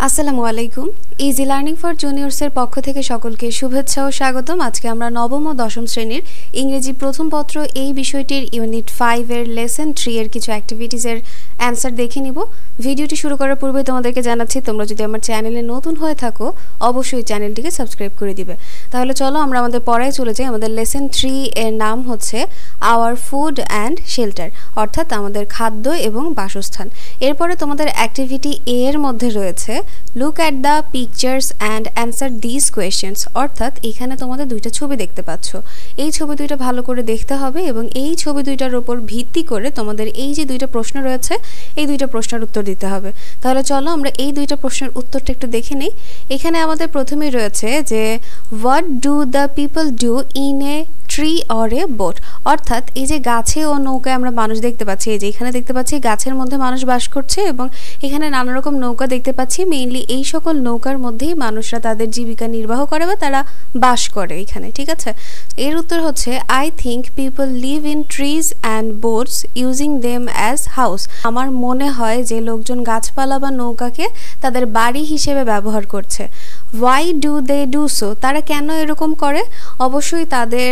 আসসালামু আলাইকুম। Easy learning for জুনিয়র্সের পক্ষ থেকে সকলকে শুভেচ্ছা ও স্বাগতম। আজকে আমরা নবম ও দশম শ্রেণীর ইংরেজি প্রথম পত্র এই বিষয়টির ইউনিট 5 এর লেসন 3 এর কিছু অ্যাক্টিভিটিজের অ্যান্সার দেখে নিব। ভিডিওটি শুরু করার পূর্বে তোমাদেরকে জানাচ্ছি, তোমরা যদি আমার চ্যানেলে নতুন হয়ে থাকো অবশ্যই চ্যানেলটিকে সাবস্ক্রাইব করে দিবে। তাহলে চলো আমরা আমাদের পড়ায় চলে যাই। আমাদের লেসন 3 এর নাম হচ্ছে আওয়ার ফুড অ্যান্ড শেল্টার, অর্থাৎ আমাদের খাদ্য এবং বাসস্থান। এরপরে তোমাদের অ্যাক্টিভিটি এ এর মধ্যে রয়েছে look at the pictures and answer this questions, অর্থাৎ এখানে তোমাদের দুইটা ছবি দেখতে পাচ্ছ। এই ছবি দুইটা ভালো করে দেখতে হবে এবং এই ছবি দুইটার উপর ভিত্তি করে তোমাদের এই যে দুইটা প্রশ্ন রয়েছে এই দুইটা প্রশ্নের উত্তর দিতে হবে। তাহলে চলো আমরা এই দুইটা প্রশ্নের উত্তরটা একটু দেখে নিই। এখানে আমাদের প্রথমেই রয়েছে যে what do the people do in a tree or a boat, অর্থাৎ এই যে গাছে ও নৌকায় আমরা মানুষ দেখতে পাচ্ছি। এই যে এখানে দেখতে পাচ্ছি গাছের মধ্যে মানুষ বাস করছে এবং এখানে নানা রকম নৌকা দেখতে পাচ্ছি। মেইনলি এই সকল নৌকার মধ্যেই মানুষরা তাদের জীবিকা নির্বাহ করে বা তারা বাস করে এখানে, ঠিক আছে। এর উত্তর হচ্ছে I think people live in trees and boats using them as house. আমার মনে হয় যে লোকজন গাছপালা বা নৌকাকে তাদের বাড়ি হিসেবে ব্যবহার করছে। Why do they do so, তারা কেন এরকম করে? অবশ্যই তাদের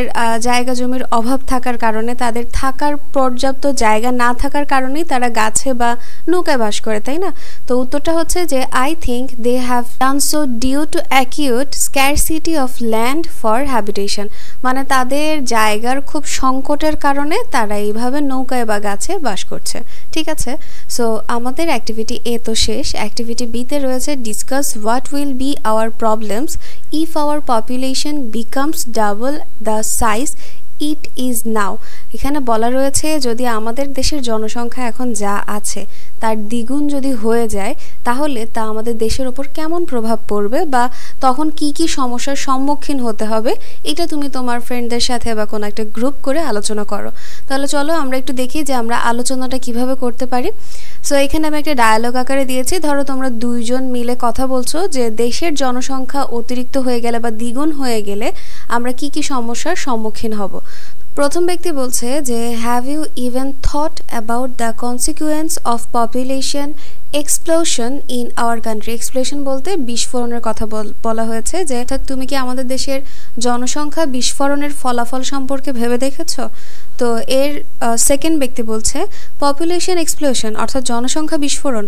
জায়গা জমির অভাব থাকার কারণে, তাদের থাকার পর্যাপ্ত জায়গা না থাকার কারণেই তারা গাছে বা নৌকায় বাস করে, তাই না? তো উত্তরটা হচ্ছে যে I think they have done so due to acute scarcity of land for habitation, মানে তাদের জায়গার খুব সংকটের কারণে তারা এইভাবে নৌকায় বা গাছে বাস করছে, ঠিক আছে। সো আমাদের অ্যাক্টিভিটি এ তো শেষ। অ্যাক্টিভিটি বিতে রয়েছে discuss what will be hour problems if our population becomes double the size it is now. এখানে বলা রয়েছে যদি আমাদের দেশের জনসংখ্যা এখন যা আছে তার দ্বিগুণ যদি হয়ে যায় তাহলে তা আমাদের দেশের ওপর কেমন প্রভাব পড়বে বা তখন কি কি সমস্যার সম্মুখীন হতে হবে, এটা তুমি তোমার ফ্রেন্ডদের সাথে বা কোনো একটা গ্রুপ করে আলোচনা করো। তাহলে চলো আমরা একটু দেখি যে আমরা আলোচনাটা কিভাবে করতে পারি। সো এখানে আমি একটা ডায়ালগ আকারে দিয়েছি। ধরো তোমরা দুইজন মিলে কথা বলছো যে দেশের জনসংখ্যা অতিরিক্ত হয়ে গেলে বা দ্বিগুণ হয়ে গেলে আমরা কি কি সমস্যার সম্মুখীন হব। প্রথম ব্যক্তি বলছে যে have you even thought about the consequence of population explosion in our country. Explosion বলতে বিস্ফোরণের কথা বলা হয়েছে, যে অর্থাৎ তুমি কি আমাদের দেশের জনসংখ্যা বিস্ফোরণের ফলাফল সম্পর্কে ভেবে দেখেছ? তো এর সেকেন্ড ব্যক্তি বলছে পপুলেশন এক্সপ্লোশন অর্থাৎ জনসংখ্যা বিস্ফোরণ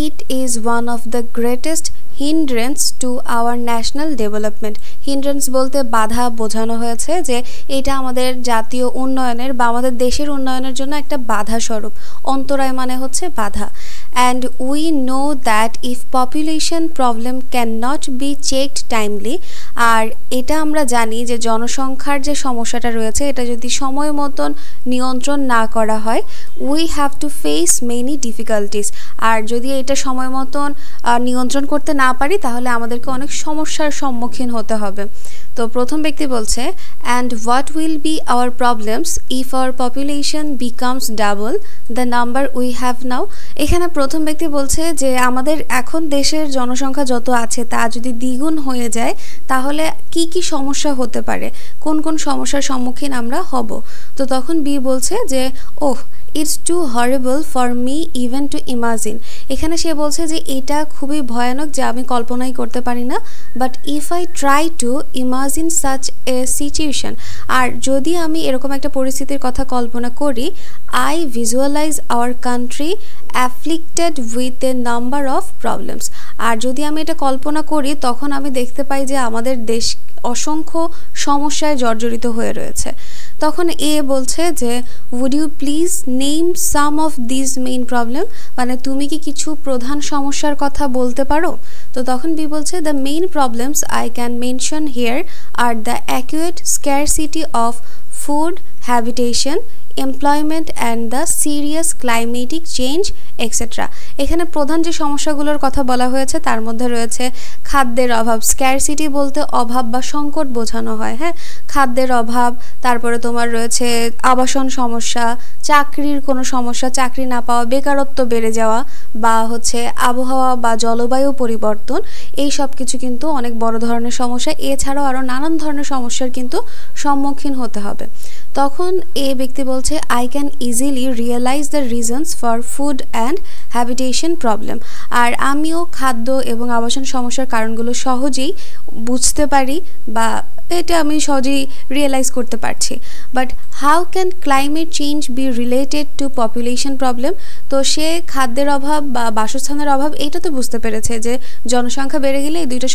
it is one of the greatest hindrance to our national development. Hindrance বলতে বাধা বোঝানো হয়েছে, যে এটা আমাদের জাতীয় উন্নয়নের বা আমাদের দেশের উন্নয়নের জন্য একটা বাধা স্বরূপ। অন্তরায় মানে হচ্ছে বাধা। And we know that if population problem cannot be checked timely, আর এটা আমরা জানি যে জনসংখ্যার যে সমস্যাটা রয়েছে এটা যদি সময় মতন নিয়ন্ত্রণ না করা হয় we have to face many difficulties, আর যদি এটা সময় মতন নিয়ন্ত্রণ করতে না পারি তাহলে আমাদেরকে অনেক সমস্যার সম্মুখীন হতে হবে। তো প্রথম ব্যক্তি বলছে and what will be our problems if our population becomes double the number we have now। এখানে প্রথম ব্যক্তি বলছে যে আমাদের এখন দেশের জনসংখ্যা যত আছে তা যদি দ্বিগুণ হয়ে যায় তাহলে কি কি সমস্যা হতে পারে, কোন কোন সমস্যার সম্মুখীন আমরা হব। তো তখন বি বলছে যে oh it's too horrible for me even to imagine. এখানে সে বলছে যে এটা খুবই ভয়ানক যে আমি কল্পনাই করতে পারি না, but if I try to imagine such a situation, আর যদি আমি এরকম একটা পরিস্থিতির কথা কল্পনা করি I visualize our country afflicted with a number of problems. আর যদি আমি এটা কল্পনা করি তখন আমি দেখতে পাই যে আমাদের দেশ অসংখ্য সমস্যায় জর্জরিত হয়ে রয়েছে। তখন এ বলছে যে would you please name some of this main problem, মানে তুমি কি কিছু প্রধান সমস্যার কথা বলতে পারো? তো তখন বি বলছে the main problems I can mention here are the acute scarcity of food, habitation, employment and the serious climatic change etcetera. এখানে প্রধান যে সমস্যাগুলোর কথা বলা হয়েছে তার মধ্যে রয়েছে খাদ্যের অভাব। স্ক্যারসিটি বলতে অভাব বা সংকট বোঝানো হয়, হ্যাঁ, খাদ্যের অভাব। তারপরে তোমার রয়েছে আবাসন সমস্যা, চাকরির কোনো সমস্যা, চাকরি না পাওয়া, বেকারত্ব বেড়ে যাওয়া, বা হচ্ছে আবহাওয়া বা জলবায়ু পরিবর্তন। এই সব কিছু কিন্তু অনেক বড় ধরনের সমস্যা। এছাড়াও আরও নানান ধরনের সমস্যার কিন্তু সম্মুখীন হতে হবে। তখন এ ব্যক্তি বলছে I can easily realize the reasons for food and habitation problem. আর আমিও খাদ্য এবং আবাসন সমস্যার কারণগুলো সহজেই বুঝতে পারি বা এটা আমি সহজেই রিয়েলাইজ করতে পারছি। But how can climate change be related to population problem? তো সে খাদ্যের অভাব বা বাসস্থানের অভাব এটা তো বুঝতে পেরেছে যে জনসংখ্যা বেড়ে গেলে এই দুইটা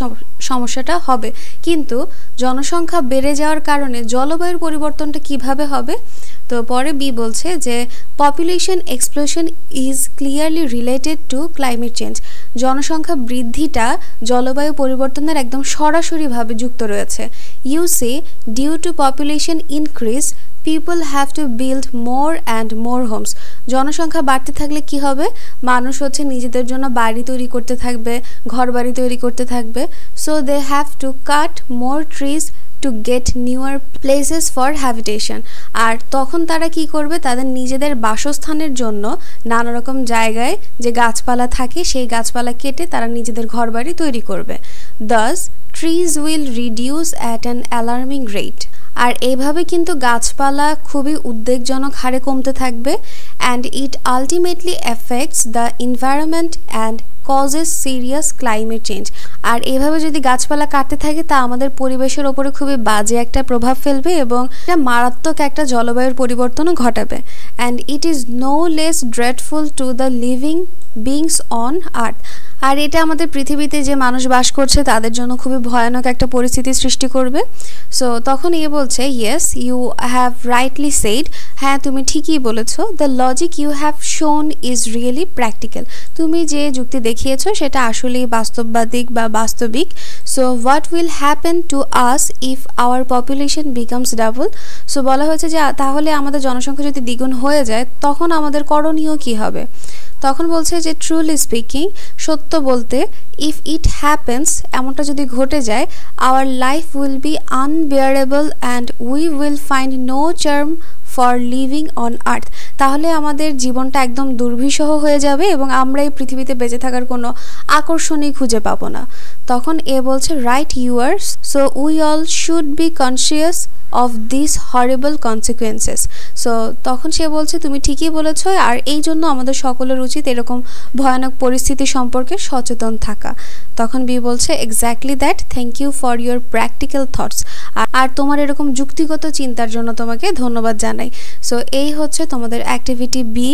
সমস্যাটা হবে, কিন্তু জনসংখ্যা বেড়ে যাওয়ার কারণে জলবায়ুর পরিবর্তনটা কিভাবে হবে? তো পরে বি বলছে যে population explosion is clearly related to climate change. জনসংখ্যা বৃদ্ধিটা জলবায়ু পরিবর্তনের একদম সরাসরিভাবে যুক্ত রয়েছে। You say due to population increase people have to build more and more homes. জনসংখ্যা বাড়তে থাকলে কি হবে? মানুষ হচ্ছে নিজেদের জন্য বাড়ি তৈরি করতে থাকবে, ঘর বাড়ি তৈরি করতে থাকবে। So they have to cut more trees to get newer places for habitation. আর তখন তারা কি করবে? তাদের নিজেদের বাসস্থানের জন্য নানা রকম জায়গায় যে গাছপালা থাকে সেই গাছপালা কেটে তারা নিজেদের ঘরবাড়ি তৈরি করবে। Thus, trees will reduce at an alarming rate. আর এইভাবে কিন্তু গাছপালা খুবই উদ্বেগজনক হারে কমতে থাকবে। And it ultimately effects the environment and causes serious climate change. আর এভাবে যদি গাছপালা কাটতে থাকে তা আমাদের পরিবেশের ওপরে খুবই বাজে একটা প্রভাব ফেলবে এবং এটা মারাত্মক একটা জলবায়ুর পরিবর্তনও ঘটাবে। And it is no less dreadful to the living beings on earth. আর এটা আমাদের পৃথিবীতে যে মানুষ বাস করছে তাদের জন্য খুবই ভয়ানক একটা পরিস্থিতি সৃষ্টি করবে। সো তখন বলছে yes you have rightly said, হ্যাঁ তুমি ঠিকই বলেছো। The logic you have shown is really practical. তুমি যে যুক্তি দেখিয়েছো সেটা আসলেই বাস্তববাদিক বা বাস্তবিক। So what will happen to us if our population becomes double? So বলা হয়েছে যে তাহলে আমাদের জনসংখ্যা যদি দ্বিগুণ হয়ে যায় তখন আমাদের করণীয় কী হবে? তখন বলছে যে ট্রুলি স্পিকিং, সত্য বলতে, ইফ ইট হ্যাপেন্স, এমনটা যদি ঘটে যায়, our life will be unbearable and we will find no charm for living on earth. তাহলে আমাদের জীবনটা একদম দুর্বিষহ হয়ে যাবে এবং আমরা এই পৃথিবীতে বেঁচে থাকার কোনো আকর্ষণই খুঁজে পাবো না। তখন বলছে right yours, so we all should be conscious of this horrible consequences. So তখন সে বলছে তুমি ঠিকই বলেছ, আর এই জন্য আমাদের সকলের উচিত এরকম ভয়ানক পরিস্থিতি সম্পর্কে সচেতন থাকা। তখন বি বলছে exactly that, thank you for your practical thoughts. আর তোমার এরকম যুক্তিগত চিন্তার জন্য তোমাকে ধন্যবাদ জানাই। সো এই হচ্ছে তোমাদের অ্যাক্টিভিটি বি।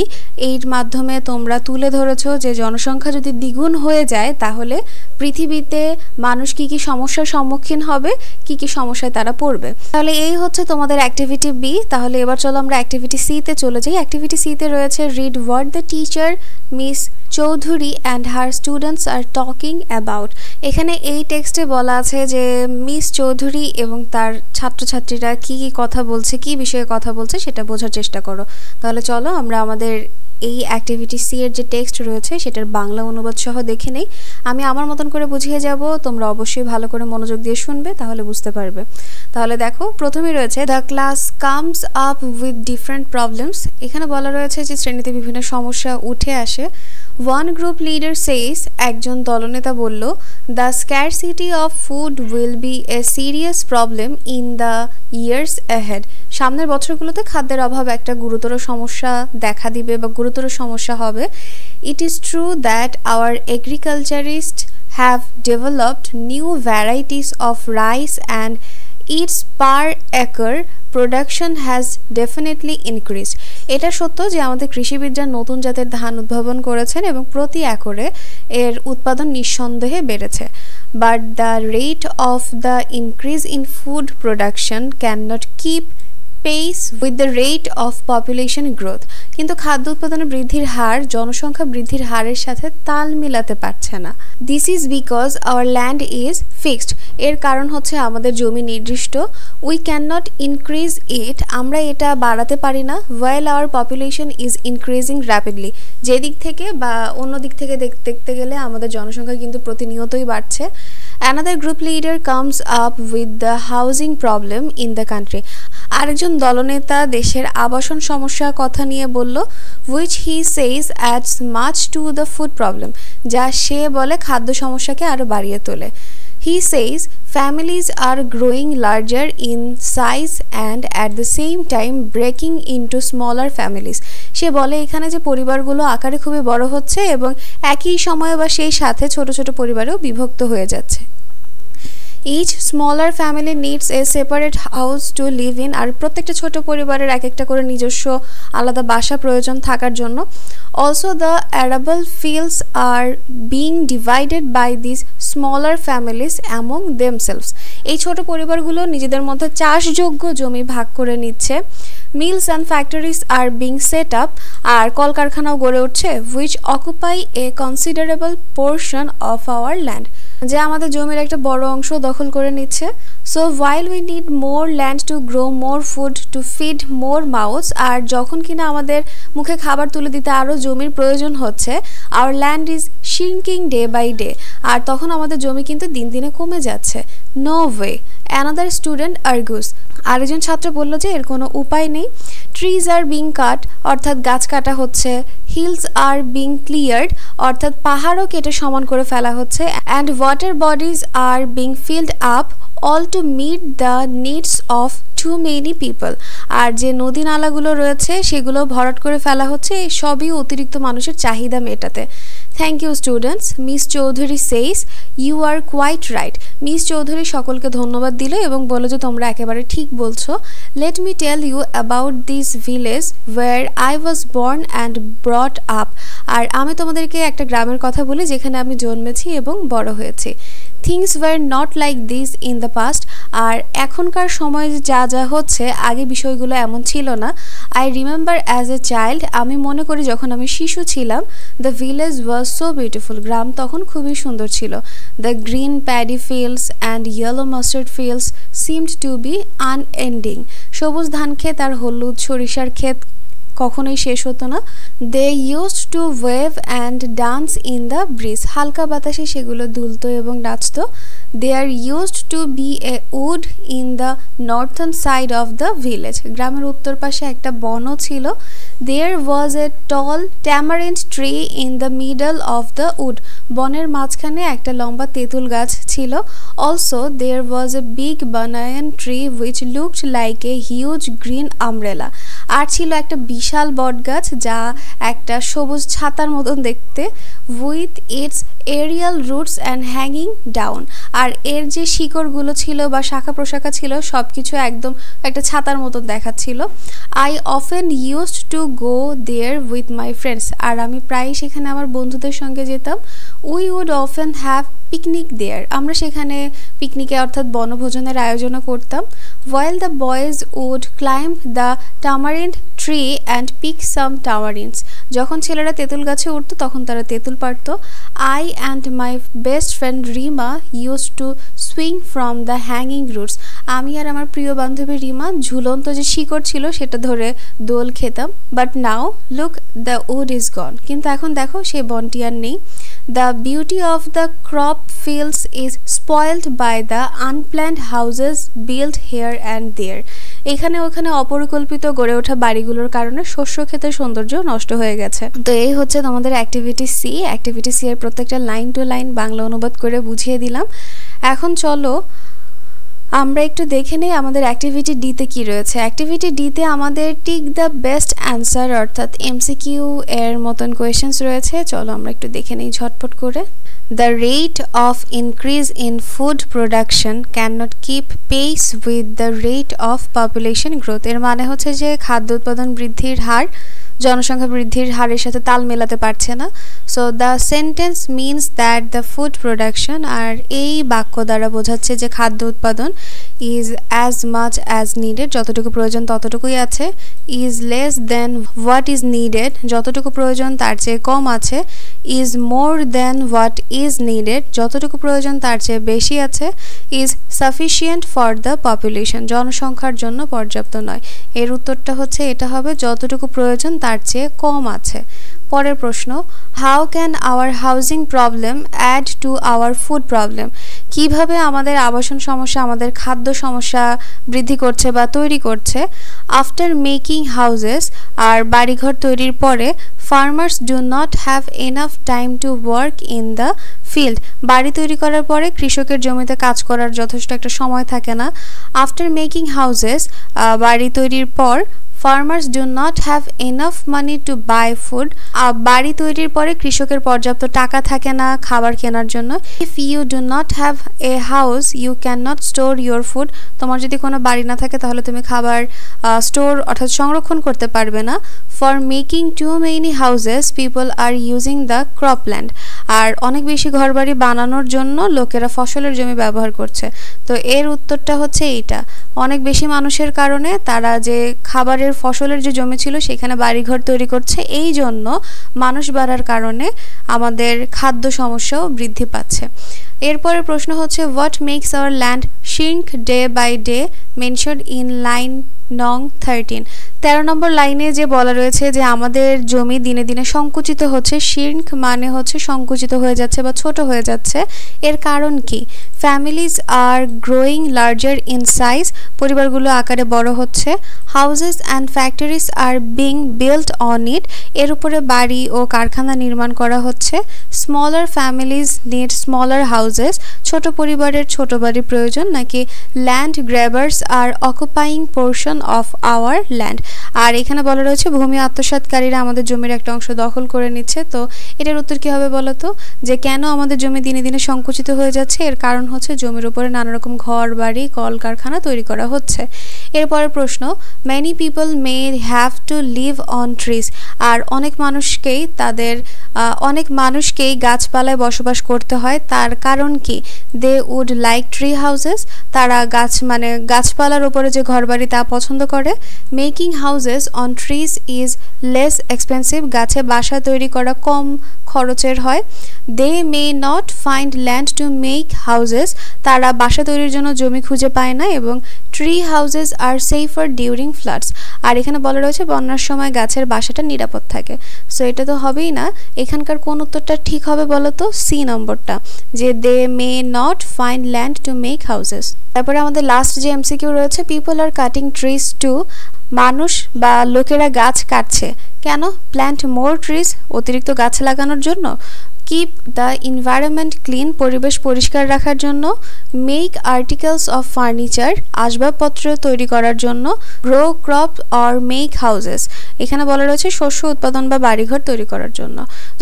এর মাধ্যমে তোমরা তুলে ধরেছো যে জনসংখ্যা যদি দ্বিগুণ হয়ে যায় তাহলে পৃথিবীতে মানুষ কি কি সমস্যার সম্মুখীন হবে, কি কি সমস্যায় তারা পড়বে। তাহলে এই হচ্ছে তোমাদের অ্যাক্টিভিটি বি। তাহলে এবার চলো আমরা অ্যাক্টিভিটি সিতে চলে যাই। অ্যাক্টিভিটি সিতে রয়েছে read what the teacher miss Chowdhury and her students are talking about. এখানে এই টেক্সটে বলা আছে যে মিস চৌধুরী এবং তার ছাত্রছাত্রীরা কি কি কথা বলছে, কি বিষয়ে কথা বলছে সেটা বোঝার চেষ্টা করো। তাহলে চলো আমরা আমাদের এই অ্যাক্টিভিটি সি এর যে টেক্সট রয়েছে সেটার বাংলা অনুবাদ সহ দেখে নেই। আমি আমার মতন করে বুঝিয়ে যাব, তোমরা অবশ্যই ভালো করে মনোযোগ দিয়ে শুনবে, তাহলে বুঝতে পারবে। তাহলে দেখো, প্রথমেই রয়েছে the class comes up with different problems. এখানে বলা রয়েছে যে শ্রেণীতে বিভিন্ন সমস্যা উঠে আসে। ওয়ান গ্রুপ লিডার সেইস, একজন দলনেতা বলল, the scarcity of food will B A serious problem in the years ahead. সামনের বছরগুলোতে খাদ্যের অভাব একটা গুরুতর সমস্যা দেখা দিবে বা গুরুতর সমস্যা হবে। It is true that our agriculturist have developed new varieties of rice and it's per acre production has definitely increased. এটা সত্য যে আমাদের কৃষিবিদরা নতুন জাতের ধান উদ্ভাবন করেছেন এবং প্রতি একরে এর উৎপাদন নিঃসন্দেহে বেড়েছে। But the rate of the increase in food production can not keep pace with the rate of population growth. কিন্তু খাদ্য উৎপাদনের বৃদ্ধির হার জনসংখ্যা বৃদ্ধির হারের সাথে তাল মিলাতে পারছে না। This is because our land is fixed. এর কারণ হচ্ছে আমাদের জমি নির্দিষ্ট। We can not increase it, আমরা এটা বাড়াতে পারি না। While our population is increasing rapidly, যে দিক থেকে বা অন্য দিক থেকে দেখতে গেলে আমাদের জনসংখ্যা কিন্তু প্রতিনিয়তই বাড়ছে। Another group leader comes up with the housing problem in the country. আরেকজন দলনেতা দেশের আবাসন সমস্যার কথা নিয়ে বলল, which he says adds much to the food problem, যা সে বলে খাদ্য সমস্যাকে আরও বাড়িয়ে তোলে। He says families are growing larger in size and at the same time breaking into smaller families. সে বলে এখানে যে পরিবারগুলো আকারে খুবই বড় হচ্ছে এবং একই সময়ে বা সেই সাথে ছোট ছোট পরিবারেও বিভক্ত হয়ে যাচ্ছে। Each smaller family needs a separate house to live in. আর প্রত্যেকটা ছোট পরিবারের এক একটা করে নিজস্ব আলাদা বাসা প্রয়োজন থাকার জন্য। Also the arable fields are being divided by these smaller families among themselves. এই ছোট পরিবারগুলো নিজেদের মধ্যে চাষযোগ্য জমি ভাগ করে নিচ্ছে। Mills and factories are being set up. আর কলকারখানাও গড়ে উঠছে which occupy a considerable portion of our land. যে আমাদের জমির একটা বড় অংশ দখল করে নিচ্ছে। So while we need more land to grow more food to feed more mouths, আর যখন কিনা আমাদের মুখে খাবার তুলে দিতে আরও জমির প্রয়োজন হচ্ছে, our land is shrinking day by day. আর তখন আমাদের জমি কিন্তু দিন দিনে কমে যাচ্ছে। No way, another student argues. আরেকজন ছাত্র বলল যে এর কোনো উপায় নেই। Trees are being cut, অর্থাৎ গাছ কাটা হচ্ছে। Hills are being cleared, অর্থাৎ পাহাড়ও কেটে সমান করে ফেলা হচ্ছে। And water bodies are being filled up, all to meet the needs of too many people. আর যে নদী নালাগুলো রয়েছে সেগুলো ভরাট করে ফেলা হচ্ছে, সবই অতিরিক্ত মানুষের চাহিদা মেটাতে। Thank you students. Miss Choudhury says you are quite right. Miss Choudhury সকলকে ধন্যবাদ দিল এবং বলল যে তোমরা একেবারে ঠিক বলছো। Let me tell you about this village where I was born and brought up. আর আমি তোমাদেরকে একটা গ্রামের কথা বলি যেখানে আমি জন্মেছি এবং বড় হয়েছি। Things were not like this in the past. আর এখনকার সময় যা যা হচ্ছে আগে বিষয়গুলো এমন ছিল না। I remember as a child, আমি মনে করি যখন আমি শিশু ছিলাম, the village was so beautiful. গ্রাম তখন খুবই সুন্দর ছিল। The green paddy fields and yellow mustard fields seemed to be unending. সবুজ ধান ক্ষেত আর হলুদ সরিষার ক্ষেত কখনোই শেষ হতো না। They used to wave and dance in the breeze. হালকা বাতাসে সেগুলো দুলতো এবং নাচতো। There used to be a wood in the northern side of the village. গ্রামের উত্তর পাশে একটা বনও ছিল। There was a tall tamarind tree in the middle of the wood. বনের মাঝখানে একটা লম্বা তেঁতুল গাছ ছিল। Also there was a big banyan tree which looked like a huge green umbrella. আর ছিল একটা বিশাল বটগাছ যা একটা সবুজ ছাতার মতন দেখতে, with its aerial roots and hanging down. আর এর যে শিকড়গুলো ছিল বা শাখা প্রশাখা ছিল সবকিছু একদম একটা ছাতার মতন দেখাচ্ছিল। I often used to go there with my friends. আর আমি প্রায়ই সেখানে আমার বন্ধুদের সঙ্গে যেতাম। We would often have picnic there. আমরা সেখানে পিকনিকে অর্থাৎ বনভোজনের আয়োজনও করতাম। While the boys would climb the tamarind tree and pick some tamarinds. যখন ছেলেরা তেঁতুল গাছে উঠতো তখন তারা তেঁতুল পারতো। I and my best friend Rima used to swing from the hanging roots. আমি আর আমার প্রিয় বান্ধবী রিমা ঝুলন্ত যে শিকড় ছিল সেটা ধরে দোল খেতাম। But now look, the wood is gone. কিন্তু এখন দেখো সেই বনটি আর নেই। The beauty of the crop fields is spoiled by the unplanned houses built here and there. এখানে ওখানে অপরিকল্পিত গড়ে ওঠা বাড়িগুলোর কারণে শস্য ক্ষেতের সৌন্দর্য নষ্ট হয়ে গেছে। তো এই হচ্ছে তোমাদের অ্যাক্টিভিটি সি। অ্যাক্টিভিটি সি এর প্রত্যেকটা লাইন টু লাইন বাংলা অনুবাদ করে বুঝিয়ে দিলাম। এখন চলো আমরা একটু দেখে নেই আমাদের অ্যাক্টিভিটি ডিতে কি রয়েছে। অ্যাক্টিভিটি ডিতে আমাদের টিক দ্য বেস্ট অ্যান্সার অর্থাৎ এমসিকিউ এর মতন কোয়েশ্চেন্স রয়েছে। চলো আমরা একটু দেখে নেই ঝটপট করে। The rate of increase in food production cannot keep pace with the rate of population growth. এর মানে হচ্ছে যে খাদ্য উৎপাদন বৃদ্ধির হার জনসংখ্যা বৃদ্ধির হারের সাথে তাল মেলাতে পারছে না। So the sentence means that the food production, আর এই বাক্য দ্বারা বোঝাচ্ছে যে খাদ্য উৎপাদন is as much as needed, যতটুকু প্রয়োজন ততটুকুই আছে। Is less than what is needed, যতটুকু প্রয়োজন তার চেয়ে কম আছে। Is more than what is needed, যতটুকু প্রয়োজন তার চেয়ে বেশি আছে। Is sufficient for the population, জনসংখ্যার জন্য পর্যাপ্ত নয়। এর উত্তরটা হচ্ছে এটা হবে যতটুকু প্রয়োজন তার চেয়ে কম আছে। পরের প্রশ্ন, how can our housing problem add to our food problem? কিভাবে আমাদের আবাসন সমস্যা আমাদের খাদ্য সমস্যা বৃদ্ধি করছে বা তৈরি করছে? আফটার মেকিং হাউজেস, আর বাড়িঘর তৈরির পরে, farmers do not have enough time to work in the field. বাড়ি তৈরি করার পরে কৃষকের জমিতে কাজ করার যথেষ্ট একটা সময় থাকে না। আফটার মেকিং হাউজেস, বাড়ি তৈরির পর, farmers do not have enough money to buy food. বাড়ি তৈরির পরে কৃষকের পর্যাপ্ত টাকা থাকে না খাবার কেনার জন্য। If you do not have a house you can not store your food. তোমার যদি কোনো বাড়ি না থাকে তাহলে তুমি খাবার স্টোর অর্থাৎ সংরক্ষণ করতে পারবে না। For making too many houses people are using the cropland. আর অনেক বেশি ঘরবাড়ি বানানোর জন্য লোকেরা ফসলের জমি ব্যবহার করছে। তো এর উত্তরটা হচ্ছে এইটা, অনেক বেশি মানুষের কারণে তারা যে খাবারের ফসলের যে জমি ছিল সেখানে বাড়িঘর তৈরি করছে, এই জন্য মানুষ বাড়ার কারণে আমাদের খাদ্য সমস্যাও বৃদ্ধি পাচ্ছে। এরপরের প্রশ্ন হচ্ছে, what makes our land shrink day by day mentioned in line নং 13। 13 নম্বর লাইনে যে বলা রয়েছে যে আমাদের জমি দিনে দিনে সংকুচিত হচ্ছে। শিঙ্ক মানে হচ্ছে সংকুচিত হয়ে যাচ্ছে বা ছোট হয়ে যাচ্ছে। এর কারণ কি? Families are growing larger in size, পরিবারগুলো আকারে বড় হচ্ছে। Houses and factories are being built on it, এর উপরে বাড়ি ও কারখানা নির্মাণ করা হচ্ছে। Smaller families need smaller houses, ছোট পরিবারের ছোট বাড়ি প্রয়োজন। নাকি land grabbers are occupying portion of our land, আর এখানে বলা রয়েছে ভূমি আত্মসাৎকারীরা আমাদের জমির একটা অংশ দখল করে নিচ্ছে। তো এটার উত্তর কী হবে বলো তো? যে কেন আমাদের জমি দিনে দিনে সংকুচিত হয়ে যাচ্ছে, এর কারণ হচ্ছে জমির উপরে নানা রকম ঘর বাড়ি কলকারখানা তৈরি করা হচ্ছে। এরপরের প্রশ্ন, many people may have to live on trees, আর অনেক মানুষকেই গাছপালায় বসবাস করতে হয়। তার কারণ কি? They would like tree houses, তারা গাছপালার উপরে যে ঘরবাড়ি তা পছন্দ করে। Making houses on trees is less expensive, গাছে বাসা তৈরি করা কম খরচের হয়। They may not find land to make houses, তারা বাসা তৈরির জন্য জমি খুঁজে পায় না। এবং tree houses are safer during floods, আর এখানে বলা রয়েছে বন্যার সময় গাছের বাসাটা নিরাপদ থাকে। সো এটা তো হবেই না। এখানকার কোন উত্তরটা ঠিক হবে বলো তো? সি নম্বরটা, যে they may not find land to make houses. তারপরে আমাদের লাস্ট যে এমসিকিউ রয়েছে, people are cutting trees to, মানুষ বা লোকেরা গাছ কাটছে কেন? প্ল্যান্ট মোর ট্রিজ, অতিরিক্ত গাছ লাগানোর জন্য। কিপ দ্য এনভায়রনমেন্ট ক্লিন, পরিবেশ পরিষ্কার রাখার জন্য। মেক আর্টিকেলস অফ ফার্নিচার, আসবাবপত্র তৈরি করার জন্য। Grow crop or make houses, এখানে বলা রয়েছে শস্য উৎপাদন বা বাড়িঘর তৈরি করার জন্য।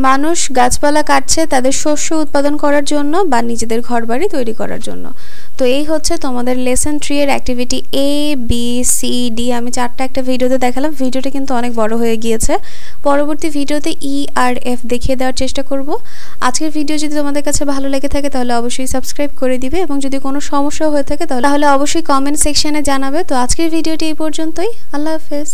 মানুষ গাছপালা কাটছে তাদের শস্য উৎপাদন করার জন্য বা নিজেদের ঘরবাড়ি তৈরি করার জন্য। তো এই হচ্ছে তোমাদের লেসন 3 এর activity A, B, C, D। আমি 4টা একটা ভিডিওতে দেখালাম, ভিডিওটা কিন্তু অনেক বড় হয়ে গিয়েছে। পরবর্তী ভিডিওতে E আর F দেখিয়ে দেওয়ার চেষ্টা করব। আজকের ভিডিও যদি তোমাদের কাছে ভালো লেগে থাকে তাহলে অবশ্যই সাবস্ক্রাইব করে দিবে, এবং যদি কোনো সমস্যা হয়ে থাকে তাহলে অবশ্যই কমেন্ট সেকশনে জানাবে। তো আজকের ভিডিওটি এই পর্যন্তই। আল্লাহ হাফেজ।